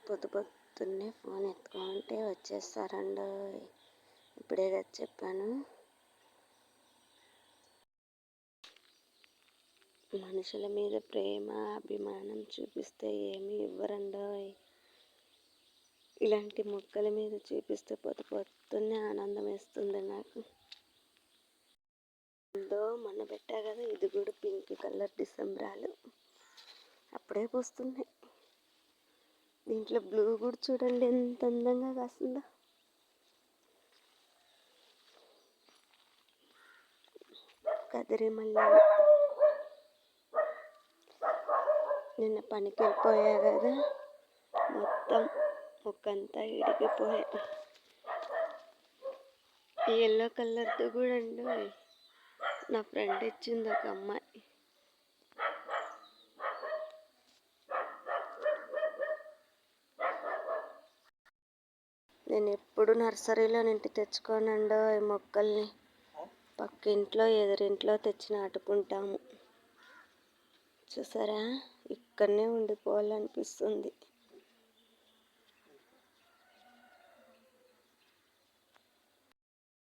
పొద్దున్నే ఫోన్ ఎత్తుకుంటే వచ్చేస్తారండి. ఇప్పుడే కదా చెప్పాను. మనుషుల మీద ప్రేమ అభిమానం చూపిస్తే ఏమీ ఇవ్వరండోయ్. ఇలాంటి మొక్కల మీద చూపిస్తే పొద్దున్నే ఆనందం వేస్తుంది నాకు. మొన్న పెట్టా కదా, ఇది కూడా పింక్ కలర్ డిసెంబరాలు అప్పుడే పూస్తున్నాయి. దీంట్లో బ్లూ కూడా చూడండి ఎంత అందంగా కాస్తుందో. కదిరి మల్లెలు నిన్న పనికి వెళ్ళిపోయా కదా, మొత్తం ముక్కంతా ఇడిగిపోయా. ఈ ఎల్లో కలర్తో కూడా అండి నా ఫ్రెండ్ ఇచ్చింది ఒక అమ్మాయి. నేను ఎప్పుడు నర్సరీలో నుండి తెచ్చుకోనండి ఈ మొక్కల్ని, పక్కింట్లో ఎదురింట్లో తెచ్చి నాటుకుంటాము. చూసారా, ఇక్కడనే ఉండిపోవాలనిపిస్తుంది.